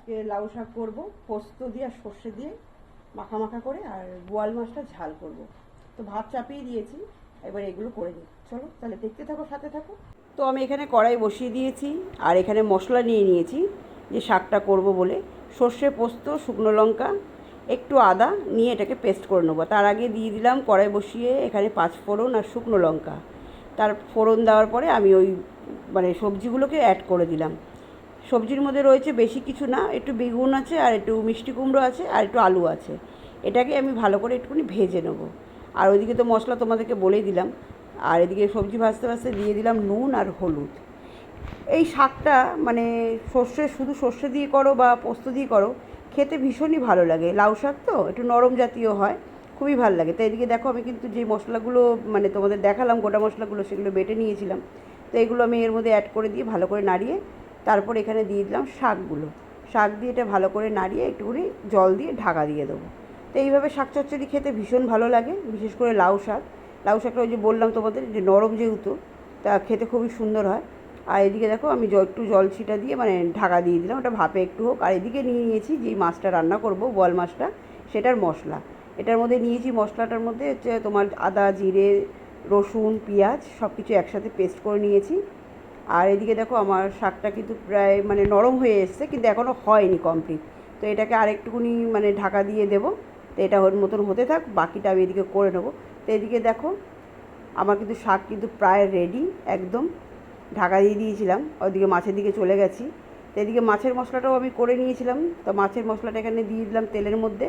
আজকে লাউ শাক করবো পোস্ত দিয়ে আর সর্ষে দিয়ে মাখা মাখা করে, আর বোয়াল মাছটা ঝাল করব। তো ভাত চাপিয়ে দিয়েছি, এবার এগুলো করে দিই। চলো তাহলে দেখতে থাকো, সাথে থাকো। তো আমি এখানে কড়াই বসিয়ে দিয়েছি, আর এখানে মশলা নিয়ে নিয়েছি যে শাকটা করব বলে। সর্ষে, পোস্ত, শুকনো লঙ্কা, একটু আদা নিয়ে এটাকে পেস্ট করে নেবো। তার আগে দিয়ে দিলাম কড়াই বসিয়ে এখানে 5 ফোড়ন আর শুকনো লঙ্কা। তার ফোড়ন দেওয়ার পরে আমি ওই সবজিগুলোকে অ্যাড করে দিলাম। সবজির মধ্যে রয়েছে বেশি কিছু না, একটু বেগুন আছে, আর একটু মিষ্টি কুমড়ো আছে, আর একটু আলু আছে। এটাকে আমি ভালো করে একটুখানি ভেজে নেব। আর ওইদিকে তো মশলা তোমাদেরকে বলেই দিলাম। আর এদিকে সবজি ভাজতে ভাজতে দিয়ে দিলাম নুন আর হলুদ। এই শাকটা মানে শুধু সর্ষে দিয়ে করো বা পোস্ত দিয়ে করো, খেতে ভীষণই ভালো লাগে। লাউ শাক তো একটু নরম জাতীয় হয়, খুবই ভালো লাগে। তো এদিকে দেখো আমি কিন্তু যে মশলাগুলো মানে তোমাদের দেখালাম গোটা মশলাগুলো, সেগুলো বেটে নিয়েছিলাম। তো এগুলো আমি এর মধ্যে অ্যাড করে দিয়ে ভালো করে নাড়িয়ে তারপর এখানে দিয়ে দিলাম শাকগুলো। শাক দিয়ে এটা ভালো করে নাড়িয়ে একটুখানি জল দিয়ে ঢাকা দিয়ে দেবো। তো এইভাবে শাক চচ্চড়ি খেতে ভীষণ ভালো লাগে, বিশেষ করে লাউ শাক। লাউ শাকটা ওই যে বললাম তোমাদের যে নরম যেহেতু, তা খেতে খুবই সুন্দর হয়। আর এদিকে দেখো আমি একটু জল ছিটা দিয়ে মানে ঢাকা দিয়ে দিলাম, ওটা ভাপে একটু হোক। আর এদিকে নিয়ে নিয়েছি যেই মাছটা রান্না করব, বোয়াল মাছটা, সেটার মশলা। এটার মধ্যে নিয়েছি, মশলাটার মধ্যে হচ্ছে তোমার আদা, জিরে, রসুন, পেঁয়াজ সব কিছু একসাথে পেস্ট করে নিয়েছি। আর এদিকে দেখো আমার শাকটা কিন্তু প্রায় মানে নরম হয়ে এসছে, কিন্তু এখনও হয়নি কমপ্লিট। তো এটাকে আরেকটুকুনি মানে ঢাকা দিয়ে দেবো। তো এটা ওর মতন হতে থাক, বাকিটা আমি এদিকে করে নেবো। তো এদিকে দেখো আমার কিন্তু শাক কিন্তু প্রায় রেডি একদম। ঢাকা দিয়ে দিয়েছিলাম, ওইদিকে মাছের দিকে চলে গেছি। তো এদিকে মাছের মশলাটাও আমি করে নিয়েছিলাম। তো মাছের মশলাটা এখানে দিয়ে দিলাম তেলের মধ্যে,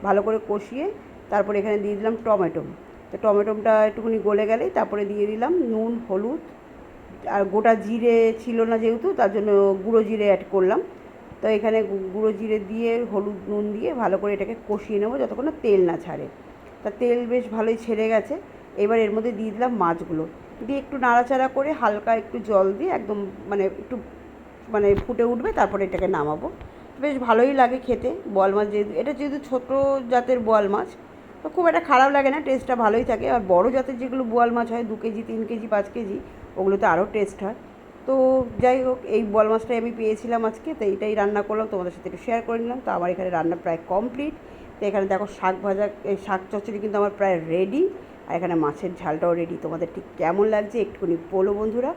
ভালো করে কষিয়ে তারপরে এখানে দিয়ে দিলাম টমেটো। তো টমেটোটা একটুখানি গলে গেলেই তারপরে দিয়ে দিলাম নুন, হলুদ। আর গোটা জিরে ছিল না যেহেতু, তার জন্য গুঁড়ো জিরে অ্যাড করলাম। তো এখানে গুঁড়ো জিরে দিয়ে হলুদ নুন দিয়ে ভালো করে এটাকে কষিয়ে নেবো যতক্ষণ না তেল না ছাড়ে। তা তেল বেশ ভালোই ছেড়ে গেছে। এবার এর মধ্যে দিয়ে দিলাম মাছগুলো, দিয়ে একটু নাড়াচাড়া করে হালকা একটু জল দিয়ে একদম মানে একটু মানে ফুটে উঠবে, তারপরে এটাকে নামাবো। বেশ ভালোই লাগে খেতে। বোয়াল মাছ যেহেতু, এটা যেহেতু ছোটো জাতের বোয়াল মাছ, তো খুব একটা খারাপ লাগে না, টেস্টটা ভালোই থাকে। আর বড়ো জাতের যেগুলো বোয়াল মাছ হয় 2 কেজি, 3 কেজি, 5 কেজি, ওগুলোতে আরও টেস্ট হয়। তো যাই হোক, এই বোয়াল মাছটাই আমি পেয়েছিলাম আজকে, তো এইটাই রান্না করলাম, তোমাদের সাথে একটু শেয়ার করে নিলাম। তো আমার এখানে রান্না প্রায় কমপ্লিট। তো এখানে দেখো শাক ভাজা, এই শাক চচ্চড়ি কিন্তু আমার প্রায় রেডি। আর এখানে মাছের ঝালটাও রেডি। তোমাদের ঠিক কেমন লাগছে একটুখানি বলো বন্ধুরা।